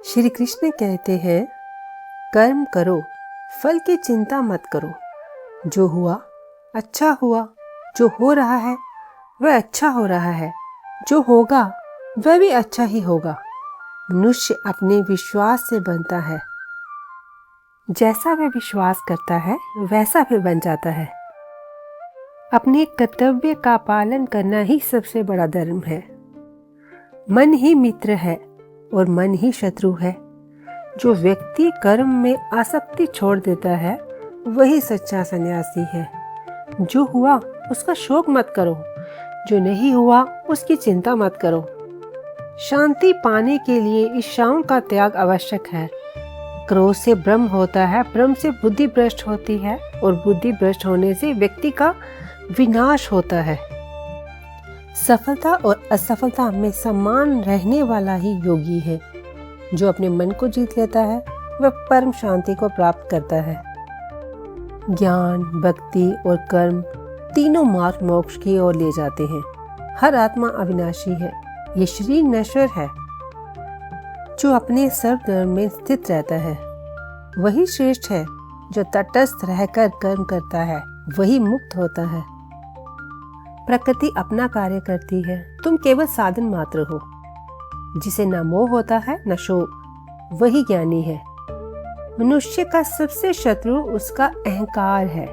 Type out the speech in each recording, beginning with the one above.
श्री कृष्ण कहते हैं, कर्म करो, फल की चिंता मत करो। जो हुआ अच्छा हुआ, जो हो रहा है वह अच्छा हो रहा है, जो होगा वह भी अच्छा ही होगा। मनुष्य अपने विश्वास से बनता है। जैसा वह विश्वास करता है वैसा फिर बन जाता है। अपने कर्तव्य का पालन करना ही सबसे बड़ा धर्म है। मन ही मित्र है और मन ही शत्रु है। जो व्यक्ति कर्म में आसक्ति छोड़ देता है वही सच्चा सन्यासी है। जो हुआ उसका शोक मत करो, जो नहीं हुआ उसकी चिंता मत करो। शांति पाने के लिए इच्छाओं का त्याग आवश्यक है। क्रोध से भ्रम होता है, भ्रम से बुद्धि भ्रष्ट होती है और बुद्धि भ्रष्ट होने से व्यक्ति का विनाश होता है। सफलता और असफलता में समान रहने वाला ही योगी है। जो अपने मन को जीत लेता है वह परम शांति को प्राप्त करता है। ज्ञान, भक्ति और कर्म तीनों मार्ग मोक्ष की ओर ले जाते हैं। हर आत्मा अविनाशी है, ये शरीर नश्वर है। जो अपने सर्वधर्म में स्थित रहता है वही श्रेष्ठ है। जो तटस्थ रहकर कर्म करता है वही मुक्त होता है। प्रकृति अपना कार्य करती है, तुम केवल साधन मात्र हो। जिसे न मोह होता है न शोक, वही ज्ञानी है। मनुष्य का सबसे शत्रु उसका अहंकार है।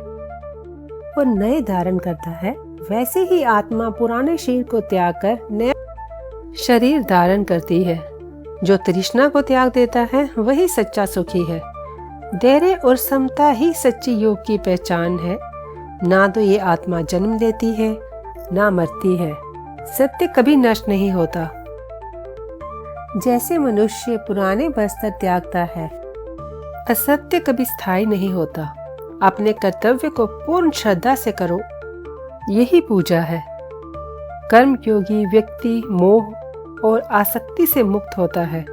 वो नए धारण करता है, वैसे ही आत्मा पुराने शरीर को त्याग कर नया शरीर धारण करती है। जो तृष्णा को त्याग देता है वही सच्चा सुखी है। धैर्य और समता ही सच्ची योग की पहचान है। ना तो ये आत्मा जन्म लेती है ना मरती है। सत्य कभी नष्ट नहीं होता। जैसे मनुष्य पुराने वस्त्र त्यागता है, असत्य कभी स्थायी नहीं होता। अपने कर्तव्य को पूर्ण श्रद्धा से करो, यही पूजा है। कर्म योगी व्यक्ति मोह और आसक्ति से मुक्त होता है।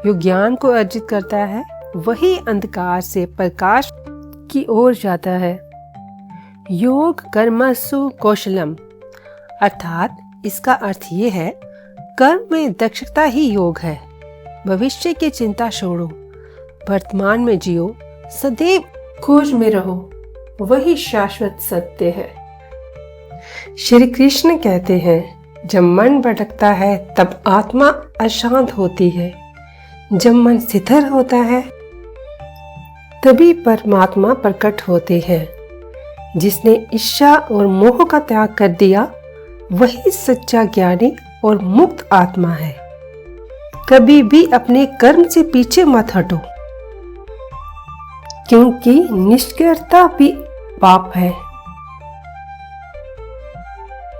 जो ज्ञान को अर्जित करता है वही अंधकार से प्रकाश की ओर जाता है। योग कर्मसु कौशलम, अर्थात इसका अर्थ ये है, कर्म में दक्षता ही योग है। भविष्य की चिंता छोड़ो, वर्तमान में जियो, सदैव खोज में रहो, वही शाश्वत सत्य है। श्री कृष्ण कहते हैं, जब मन भटकता है तब आत्मा अशांत होती है। जब मन स्थिर होता है तभी परमात्मा प्रकट होते हैं। जिसने इच्छा और मोह का त्याग कर दिया वही सच्चा ज्ञानी और मुक्त आत्मा है। कभी भी अपने कर्म से पीछे मत हटो, क्योंकि निष्क्रियता भी पाप है।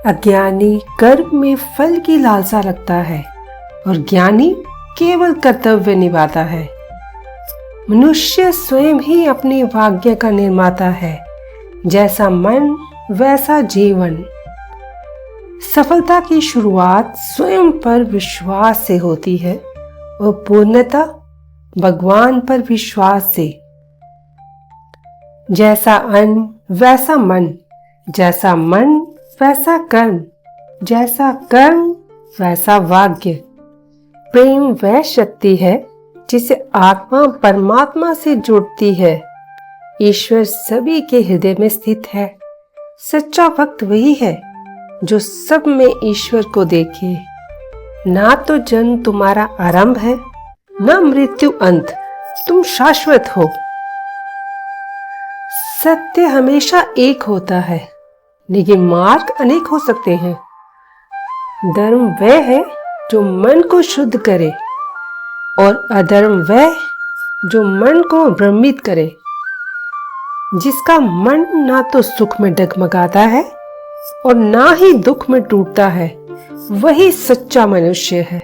अज्ञानी कर्म में फल की लालसा रखता है और ज्ञानी केवल कर्तव्य निभाता है। मनुष्य स्वयं ही अपने भाग्य का निर्माता है। जैसा मन वैसा जीवन। सफलता की शुरुआत स्वयं पर विश्वास से होती है और पूर्णता भगवान पर विश्वास से। जैसा अन्न वैसा मन, जैसा मन वैसा कर्म, जैसा कर्म वैसा भाग्य। प्रेम वह शक्ति है जिसे आत्मा परमात्मा से जोड़ती है। ईश्वर सभी के हृदय में स्थित है। सच्चा भक्त वही है जो सब में ईश्वर को देखे। ना तो जन्म तुम्हारा आरंभ है, ना मृत्यु अंत, तुम शाश्वत हो। सत्य हमेशा एक होता है, लेकिन मार्ग अनेक हो सकते हैं। धर्म वह है जो मन को शुद्ध करे और अधर्म वह जो मन को भ्रमित करे। जिसका मन ना तो सुख में डगमगाता है और ना ही दुख में टूटता है, वही सच्चा मनुष्य है।